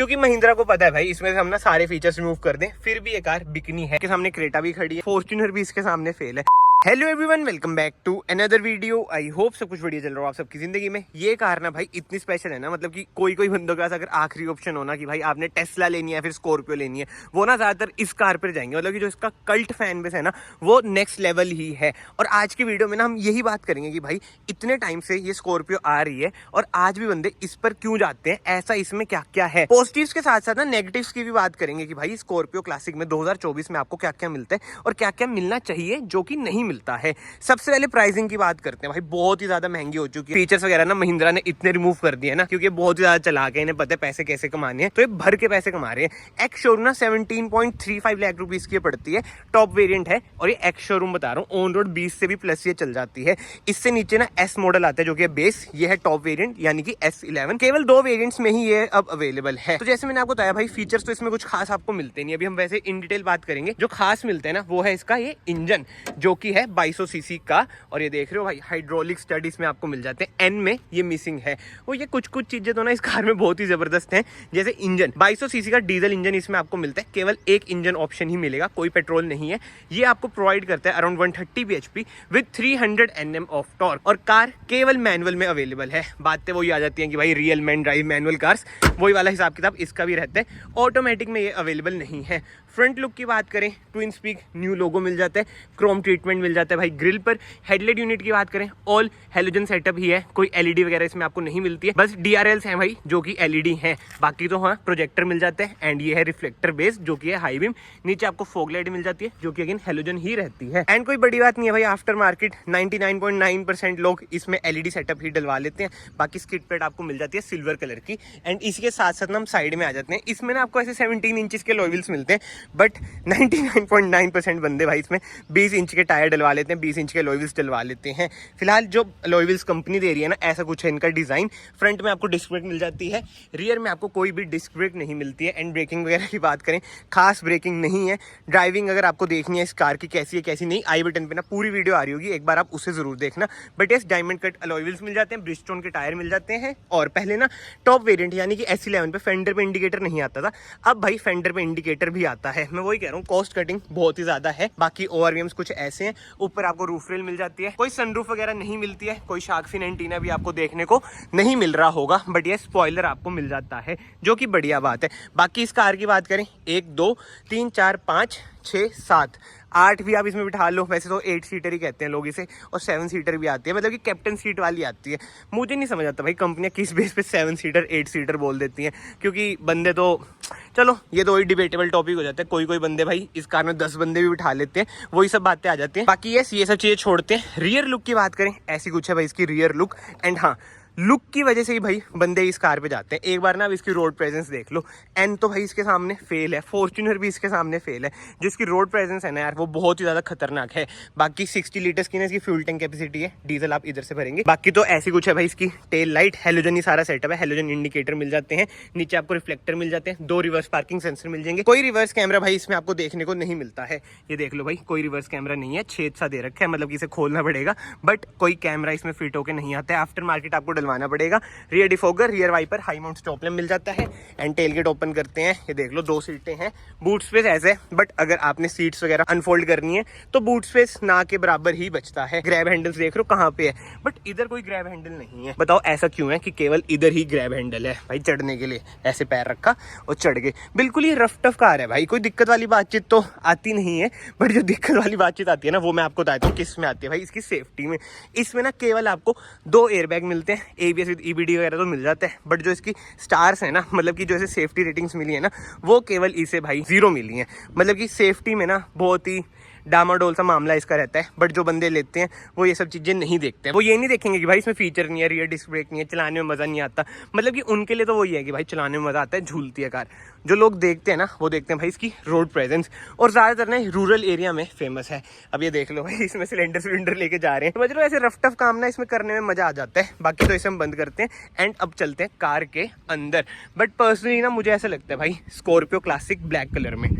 क्योंकि महिंद्रा को पता है भाई इसमें से हम ना सारे फीचर्स रिमूव कर दें, फिर भी ये कार बिकनी है। के सामने क्रेटा भी खड़ी है, फॉर्च्यूनर भी इसके सामने फेल है। Hello everyone, welcome back to another video. I hope सब कुछ बढ़िया चल रहा हो आप सबकी जिंदगी में। ये कार ना भाई इतनी स्पेशल है ना, मतलब कि कोई बंदों के पास अगर आखिरी ऑप्शन हो ना कि भाई आपने टेस्ला लेनी है फिर स्कॉर्पियो लेनी है, वो ना ज्यादातर इस कार पर जाएंगे। मतलब कि जो इसका कल्ट फैन बेस है ना वो नेक्स्ट लेवल ही है। और आज की वीडियो में ना हम यही बात करेंगे कि भाई इतने टाइम से ये स्कॉर्पियो आ रही है और आज भी बंदे इस पर क्यों जाते हैं, ऐसा इसमें क्या क्या है। पॉजिटिव्स के साथ साथ ना नेगेटिव्स की भी बात करेंगे कि भाई स्कॉर्पियो क्लासिक में 2024 में आपको क्या क्या मिलता है और क्या क्या मिलना चाहिए जो कि नहीं मिलता है। सबसे पहले प्राइसिंग की बात करते हैं। भाई बहुत ही ज्यादा महंगी हो चुकी है। फीचर्स वगैरह ना महिंद्रा ने इतने रिमूव कर दिए ना, क्योंकि बहुत ही ज्यादा चला के इन्हें पता है पैसे कैसे कमाने हैं, तो ये भर के पैसे कमा रहे हैं। एक्स शोरूम ना 17.35 लाख रुपीस की पड़ती है, टॉप वेरिएंट है। और ये एक्स शोरूम बता रहा हूँ, ऑन रोड 20 से भी प्लस ये चल जाती है। इससे नीचे ना एस मॉडल आता है जो कि बेस, ये है टॉप वेरिएंट यानी कि S11। केवल 2 वेरिएंट्स में ही ये अब अवेलेबल है। तो जैसे मैंने आपको बताया भाई फीचर्स तो इसमें कुछ खास आपको मिलते नहीं। अभी हम वैसे इन डिटेल बात करेंगे। जो खास मिलते हैं ना वो है इसका ये इंजन जो कि है 2200 सीसी का। और ये देख रहे हो भाई हाइड्रोलिक स्टड इसमें आपको मिल जाते हैं। एन में ये मिसिंग है। वो ये कुछ चीजें तो ना इस कार में बहुत ही जबरदस्त हैं। जैसे इंजन 2200 सीसी का डीजल इंजन इसमें आपको मिलता है। केवल एक इंजन ऑप्शन ही मिलेगा, कोई पेट्रोल नहीं है। ये आपको प्रोवाइड करता है around 130 bhp with 300 Nm of torque. और कार केवल मैनुअल में अवेलेबल है। बातें वही आ जाती हैं कि भाई real man drive manual cars, वही वाला हिसाब किताब इसका भी रहता है। ऑटोमेटिक में ये अवेलेबल नहीं है। फ्रंट लुक की बात करें, ट्विन स्पीक न्यू लोगो मिल जाता है, क्रोम ट्रीटमेंट मिल जाता है भाई ग्रिल पर। हेडलाइट यूनिट की बात करें, ऑल हेलोजन सेटअप ही है, कोई एलईडी वगैरह इसमें आपको नहीं मिलती है। बस डीआरएल्स हैं भाई जो कि एलईडी हैं, बाकी तो हाँ प्रोजेक्टर मिल जाते हैं। एंड ये है रिफ्लेक्टर बेस जो कि है हाई बीम। नीचे आपको फॉग लाइट मिल जाती है जो कि अगेन हेलोजन ही रहती है। एंड कोई बड़ी बात नहीं है भाई, आफ्टर मार्केट 99.9% लोग इसमें एलईडी सेटअप ही डलवा लेते हैं। बाकी स्किड पैड आपको मिल जाती है सिल्वर कलर की। एंड इसी के साथ साथ हम साइड में आ जाते हैं। इसमें ना आपको ऐसे 17 इंचेस के लॉयल्स मिलते हैं, बट 99.9% बंदे भाई इसमें 20 इंच के टायर डलवा लेते हैं, 20 इंच के लॉयल्स डलवा लेते हैं। फिलहाल जो लॉयल्स कंपनी दे रही है ना ऐसा कुछ है इनका डिजाइन। फ्रंट में आपको डिस्क ब्रेक मिल जाती है, रियर में आपको कोई भी डिस्क ब्रेक नहीं मिलती है। एंड ब्रेकिंग वगैरह की बात करें, खास ब्रेकिंग नहीं है। ड्राइविंग अगर आपको देखनी है इस कार की कैसी है कैसी नहीं, आई बटन पे ना पूरी वीडियो आ रही होगी, एक बार आप उसे जरूर देखना। But yes, diamond cut alloy wheels मिल जाते हैं, ब्रिजस्टोन के टायर मिल जाते हैं। और पहले ना टॉप वेरिएंट यानी कि S11 पे फेंडर पे इंडिकेटर नहीं आता था, अब भाई फेंडर पे इंडिकेटर भी आता है। मैं वही कह रहा हूँ, कॉस्ट कटिंग बहुत ही ज्यादा है। बाकी ORVMs कुछ ऐसे हैं। ऊपर आपको रूफ रेल मिल जाती है, कोई सनरूफ वगैरह नहीं मिलती है, कोई शार्क फिन एंटीना भी आपको देखने को नहीं मिल रहा होगा। बट ये स्पॉइलर आपको मिल जाता है जो कि बढ़िया बात है। बाकी इस कार की बात करें, 1 2 3 4 5 6 7 8 भी आप इसमें बिठा लो। वैसे तो 8 सीटर ही कहते हैं लोग इसे, और 7 सीटर भी आती है, मतलब कि कैप्टन सीट वाली आती है। मुझे नहीं समझ आता भाई कंपनियां किस बेस पे 7 सीटर 8 सीटर बोल देती हैं, क्योंकि बंदे तो चलो ये तो वही डिबेटेबल टॉपिक हो जाता है। कोई बंदे भाई इस कार में 10 बंदे भी बिठा लेते हैं, वही सब बातें आ जाती हैं। बाकी ये सब चीजें छोड़ते हैं। रियर लुक की बात करें, ऐसी कुछ है भाई इसकी रियर लुक। एंड हाँ, लुक की वजह से ही भाई बंदे इस कार पे जाते हैं। एक बार ना अब इसकी रोड प्रेजेंस देख लो। एन तो भाई इसके सामने फेल है, फॉर्च्यूनर भी इसके सामने फेल है। जो इसकी रोड प्रेजेंस है ना यार वो बहुत ही ज्यादा खतरनाक है। बाकी 60 लीटर्स की ना इसकी फ्यूल टैंक कैपेसिटी है, डीजल आप इधर से भरेंगे। बाकी तो ऐसी कुछ है भाई इसकी टेल लाइट, हेलोजन ही सारा सेटअप है, हेलोजन इंडिकेटर मिल जाते हैं, नीचे आपको रिफ्लेक्टर मिल जाते हैं, 2 रिवर्स पार्किंग सेंसर मिल जाएंगे। कोई रिवर्स कैमरा भाई इसमें आपको देखने को नहीं मिलता है। ये देख लो भाई, कोई रिवर्स कैमरा नहीं है, छेद सा दे रखा है, मतलब कि इसे खोलना पड़ेगा, बट कोई कैमरा इसमें फिट होकर नहीं आता है। आफ्टर मार्केट आपको डलवाना पड़ेगा। Rear defogger, rear wiper, high mount stop lamp मिल जाता है। एंड टेल गेट ओपन करते हैं, ये देख लो 2 सीटें हैं। बूट स्पेस ऐसे, बट अगर आपने सीट्स वगैरह अनफोल्ड करनी है तो बूट स्पेस ना के बराबर ही बचता है। ग्रैब हैंडल्स देख लो कहाँ पे है, बट इधर कोई ग्रैब हैंडल नहीं है। बताओ ऐसा क्यों है कि केवल इधर ही ग्रैब हैंडल है भाई, चढ़ने के लिए ऐसे पैर रखा और चढ़ गए। बिल्कुल ही रफ टफ कार है भाई, कोई दिक्कत वाली बातचीत तो आती नहीं है। बट जो दिक्कत वाली बातचीत आती है ना वो मैं आपको बताता हूँ किस में आती है भाई, इसकी सेफ्टी में। इसमें ना केवल आपको 2 एयरबैग मिलते हैं, ABS विद EBD वगैरह तो मिल जाता है। बट जो इसकी स्टार्स है ना, मतलब कि जो ऐसे सेफ्टी रेटिंग्स मिली है ना, वो केवल इसे भाई 0 मिली है। मतलब कि सेफ्टी में ना बहुत ही डामाडोल सा मामला इसका रहता है। बट जो बंदे लेते हैं वो ये सब चीजें नहीं देखते हैं। वो ये नहीं देखेंगे कि भाई इसमें फीचर नहीं है, रियर डिस्क ब्रेक नहीं है, चलाने में मजा नहीं आता। मतलब कि उनके लिए तो वही है कि भाई चलाने में मजा आता है, झूलती है कार। जो लोग देखते हैं ना वो देखते हैं भाई इसकी रोड प्रेजेंस, और ज्यादातर ना रूरल एरिया में फेमस है। अब ये देख लो भाई इसमें सिलेंडर लेके जा रहे हैं, समझ लो ऐसे रफ टफ काम ना इसमें करने में मजा आ जाता है। बाकी तो इसे हम बंद करते हैं एंड अब चलते हैं कार के अंदर। बट पर्सनली ना मुझे ऐसा लगता है भाई स्कॉर्पियो क्लासिक ब्लैक कलर में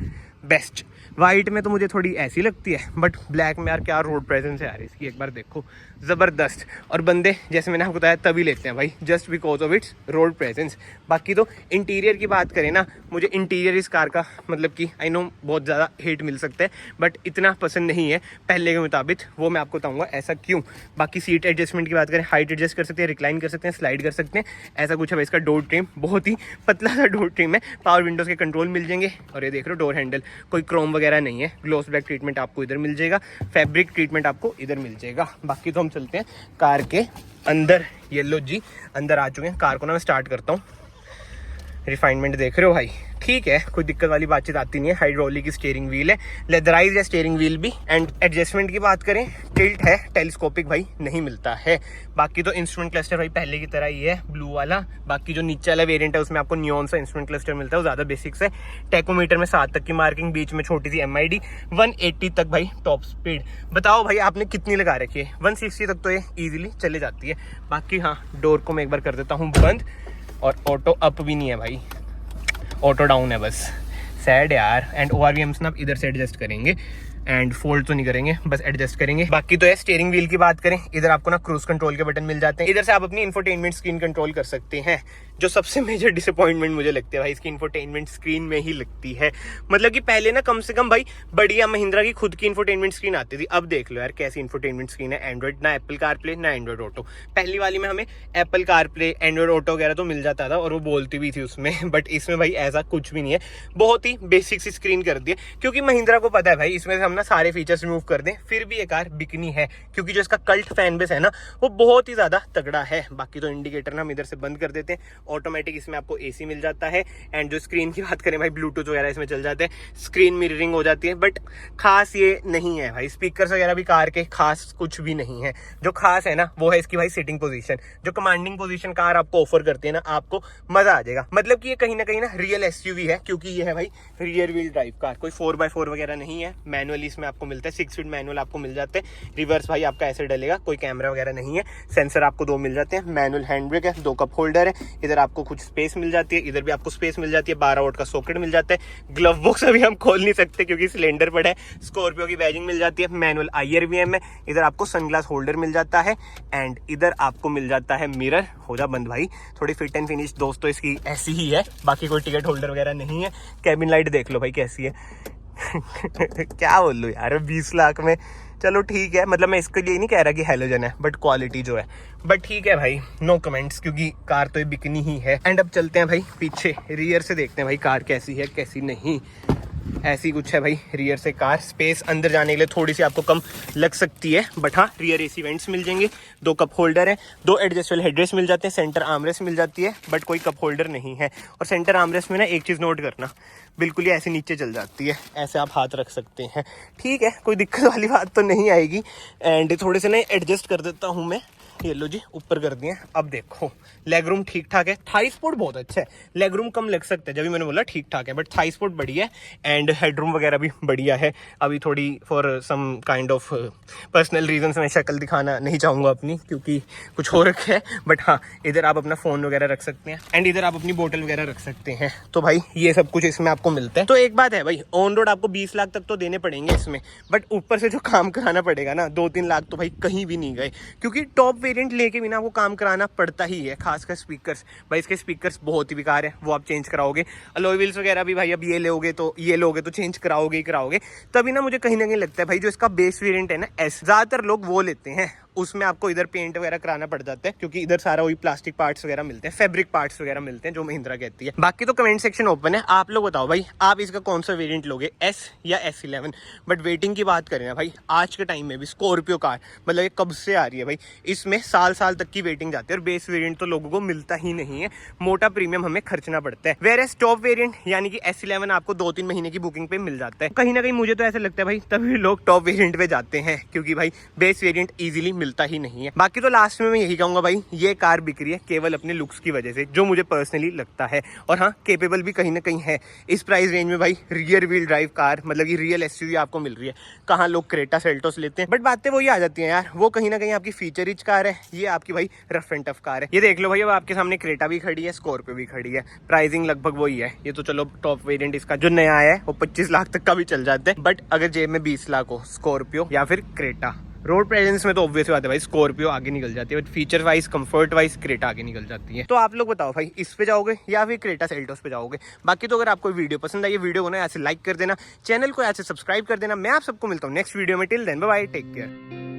बेस्ट, वाइट में तो मुझे थोड़ी ऐसी लगती है, बट ब्लैक में यार क्या रोड प्रेजेंस है यार इसकी, एक बार देखो ज़बरदस्त। और बंदे जैसे मैंने आपको बताया तभी लेते हैं भाई, just because of its road presence. बाकी तो इंटीरियर की बात करें ना, मुझे इंटीरियर इस कार का मतलब कि आई नो बहुत ज़्यादा हेट मिल सकता है, बट इतना पसंद नहीं है पहले के मुताबिक, वो मैं आपको बताऊंगा ऐसा क्यों। बाकी सीट एडजस्टमेंट की बात करें, हाइट एडजस्ट कर सकते हैं, रिक्लाइन कर सकते हैं, स्लाइड कर सकते हैं, ऐसा कुछ है। इसका डोर ट्रिम बहुत ही पतला सा डोर ट्रिम है, पावर विंडोज़ के कंट्रोल मिल जाएंगे। और ये देख रहे हो डोर हैंडल, कोई क्रोम वगैरह नहीं है, ग्लोस ब्लैक ट्रीटमेंट आपको इधर मिल जाएगा, फैब्रिक ट्रीटमेंट आपको इधर मिल जाएगा। बाकी तो हम चलते हैं कार के अंदर। ये लो जी अंदर आ चुके हैं, कार को ना मैं स्टार्ट करता हूँ। रिफाइनमेंट देख रहे हो भाई, ठीक है, कोई दिक्कत वाली बातचीत आती नहीं है। हाइड्रोलिक की स्टीयरिंग व्हील है, लेदराइज है स्टीयरिंग व्हील भी। एंड एडजस्टमेंट की बात करें, टिल्ट है, टेलीस्कोपिक भाई नहीं मिलता है। बाकी तो इंस्ट्रूमेंट क्लस्टर भाई पहले की तरह ही है, ब्लू वाला। बाकी जो नीचे वाला वेरिएंट है उसमें आपको नियॉन सा इंस्ट्रूमेंट क्लस्टर मिलता है, वो ज्यादा बेसिक्स है। टेकोमीटर में 7 तक की मार्किंग, बीच में छोटी सी MID, 180 तक भाई टॉप स्पीड। बताओ भाई आपने कितनी लगा रखी है, 160 तक तो ये ईजिली चले जाती है। बाकी हाँ, डोर को मैं एक बार कर देता हूँ बंद, और ऑटो अप भी नहीं है भाई, ऑटो डाउन है बस। सैड यार। एंड ORVMs ना आप इधर से एडजस्ट करेंगे, एंड फोल्ड तो नहीं करेंगे, बस एडजस्ट करेंगे। बाकी तो है स्टीयरिंग व्हील की बात करें, इधर आपको ना क्रूज कंट्रोल के बटन मिल जाते हैं, इधर से आप अपनी इंफोटेनमेंट स्क्रीन कंट्रोल कर सकते हैं। जो सबसे मेजर डिसअपॉइंटमेंट मुझे लगती है भाई इसकी इंफोटेनमेंट स्क्रीन में ही लगती है। मतलब कि पहले ना कम से कम भाई बढ़िया महिंद्रा की खुद की इंफोटेनमेंट स्क्रीन आती थी, अब देख लो यार कैसी इंफोटेनमेंट स्क्रीन है। एंड्रॉइड ना एप्पल कारप्ले ना एंड्रॉइड ऑटो। पहली वाली में हमें एप्पल कारप्ले, एंड्रॉइड ऑटो वगैरह तो मिल जाता था और वो बोलती भी थी उसमें, बट इसमें भाई ऐसा कुछ भी नहीं है, बहुत ही बेसिक सी स्क्रीन कर दी है। क्योंकि महिंद्रा को पता है भाई इसमें से हम ना सारे फीचर्स रिमूव कर दें फिर भी ये कार बिकनी है, क्योंकि जो इसका कल्ट फैन बेस है ना वो बहुत ही ज्यादा तगड़ा है। बाकी तो इंडिकेटर ना हम इधर से बंद कर देते हैं, ऑटोमेटिक इसमें आपको AC मिल जाता है। एंड जो स्क्रीन की बात करें भाई, ब्लूटूथ वगैरह इसमें चल जाते हैं, स्क्रीन मिररिंग हो जाती है, बट खास ये नहीं है भाई। स्पीकर्स वगैरह भी कार के खास कुछ भी नहीं है। जो खास है ना वो है इसकी भाई सिटिंग पोजीशन, जो कमांडिंग पोजीशन कार आपको ऑफर करती है ना, आपको मजा आ जाएगा। मतलब कि ये कहीं ना रियल SUV है, क्योंकि ये है भाई रियर व्हील ड्राइव कार, कोई 4x4 वगैरह नहीं है। मैनुअली इसमें आपको मिलता है, 6 स्पीड मैनुअल आपको मिल जाते हैं। रिवर्स भाई आपका ऐसे डलेगा, कोई कैमरा वगैरह नहीं है। सेंसर आपको 2 मिल जाते हैं, मैनुअल हैंड ब्रेक है, 2 कप होल्डर है, इधर आपको कुछ स्पेस मिल जाती है, इधर भी आपको स्पेस मिल जाती है, 12 वोल्ट का सॉकेट मिल जाता है। ग्लव बॉक्स अभी हम खोल नहीं सकते क्योंकि सिलेंडर पड़ा है। स्कॉर्पियो की बैजिंग मिल जाती है, मैनुअल IRVM है, इधर आपको सनग्लास होल्डर मिल जाता है, एंड इधर आपको मिल जाता है मिरर। हो जा बंद भाई, थोड़ी फिट एंड फिनिश दोस्तों इसकी ऐसी ही है, बाकी कोई टिकट होल्डर वगैरह नहीं है। कैबिन लाइट देख लो भाई कैसी है क्या बोल लूँ यार 20 लाख में, चलो ठीक है, मतलब मैं इसके लिए नहीं कह रहा कि हैलोजन है, बट क्वालिटी जो है, बट ठीक है भाई, नो कमेंट्स, क्योंकि कार तो ये बिकनी ही है। एंड अब चलते हैं भाई पीछे, रियर से देखते हैं भाई कार कैसी है कैसी नहीं। ऐसी कुछ है भाई रियर से कार। स्पेस अंदर जाने के लिए थोड़ी सी आपको कम लग सकती है, बट हाँ रियर AC वेंट्स मिल जाएंगे, 2 कप होल्डर है, 2 एडजस्टेबल हेडरेस्ट मिल जाते हैं, सेंटर आर्मरेस्ट मिल जाती है, बट कोई कप होल्डर नहीं है। और सेंटर आर्मरेस्ट में ना एक चीज़ नोट करना, बिल्कुल ही ऐसे नीचे चल जाती है, ऐसे आप हाथ रख सकते हैं, ठीक है, कोई दिक्कत वाली बात तो नहीं आएगी। एंड थोड़े से ना एडजस्ट कर देता हूँ मैं, ये लो जी ऊपर कर दिए। अब देखो लेग रूम ठीक ठाक है, थाई सपोर्ट बहुत अच्छा है, लेग रूम कम लग सकता है, जब भी मैंने बोला ठीक ठाक है, बट थाई सपोर्ट बढ़िया है। एंड हेडरूम वगैरह भी बढ़िया है। अभी थोड़ी for some kind of personal reason मैं शक्ल दिखाना नहीं चाहूँगा अपनी, क्योंकि कुछ हो रखा है, बट हाँ इधर आप अपना फ़ोन वगैरह रख सकते हैं, एंड इधर आप अपनी बोतल वगैरह रख सकते हैं। तो भाई ये सब कुछ इसमें आपको मिलता है। तो एक बात है भाई, ऑन रोड आपको 20 लाख तक तो देने पड़ेंगे इसमें, बट ऊपर से जो काम कराना पड़ेगा ना 2-3 लाख तो भाई कहीं भी नहीं गए, क्योंकि टॉप वेरिएंट लेके बिना वो काम कराना पड़ता ही है। खासकर स्पीकर्स, भाई इसके स्पीकर्स बहुत ही बेकार है, वो आप चेंज कराओगे। अलॉय व्हील्स वगैरह भी भाई अब ये लोगे तो चेंज कराओगे ही कराओगे। तभी ना मुझे कहीं ना कहीं लगता है भाई जो इसका बेस वेरिएंट है ना S, ज्यादातर लोग वो लेते हैं, उसमें आपको इधर पेंट वगैरह कराना पड़ जाता है, क्योंकि इधर सारा वही प्लास्टिक पार्ट्स वगैरह मिलते हैं, फैब्रिक पार्ट्स वगैरह मिलते हैं, जो महिंद्रा कहती है। बाकी तो कमेंट सेक्शन ओपन है, आप लोग बताओ भाई आप इसका कौन सा वेरिएंट लोगे, S या S11। बट वेटिंग की बात करें ना भाई, आज के टाइम में भी स्कॉर्पियो कार मतलब ये कब से आ रही है भाई, इसमें साल तक की वेटिंग जाती है, और बेस वेरिएंट तो लोगों को मिलता ही नहीं है, मोटा प्रीमियम हमें खर्चना पड़ता है। वेयरएस टॉप वेरिएंट यानी कि S11 आपको 2-3 महीने की बुकिंग पे मिल जाता है। कहीं ना कहीं मुझे तो ऐसा लगता है भाई तभी लोग टॉप वेरिएंट पे जाते हैं, क्योंकि भाई बेस वेरिएंट इजीली मिलता ही नहीं है। बाकी तो लास्ट में मैं यही कहूंगा भाई, ये कार बिक रही है केवल अपने लुक्स की वजह से, जो मुझे पर्सनली लगता है। और हाँ, केपेबल भी कहीं ना कहीं है। इस प्राइस रेंज में भाई रियर व्हील ड्राइव कार, मतलब कि रियल एसयूवी आपको मिल रही है। कहाँ लोग क्रेटा सेल्टोस लेते हैं, बट बातें वही आ जाती हैं यार, वो कहीं ना कहीं आपकी फीचर रिच कार है, ये आपकी भाई रफ एंड टफ कार है। ये देख लो भाई, अब आपके सामने क्रेटा भी खड़ी है, स्कॉर्पियो भी खड़ी है। प्राइसिंग लगभग वही है। ये तो चलो टॉप वेरिएंट इसका जो नया आया है वो 25 लाख तक का भी चल जाता है, बट अगर जेब में 20 लाख हो, स्कॉर्पियो या फिर क्रेटा। रोड प्रेजेंस में तो ऑब्वियस बात है भाई, स्कॉर्पियो आगे निकल जाती है, but feature wise, comfort wise Creta आगे निकल जाती है। तो आप लोग बताओ भाई, इस पे जाओगे या फिर क्रेटा सेल्टोस पे जाओगे? बाकी तो अगर आपको वीडियो पसंद आई, वीडियो को ना ऐसे लाइक कर देना, चैनल को ऐसे सब्सक्राइब कर देना। मैं आप सबको मिलता हूँ नेक्स्ट वीडियो में। Till then bye bye, take care.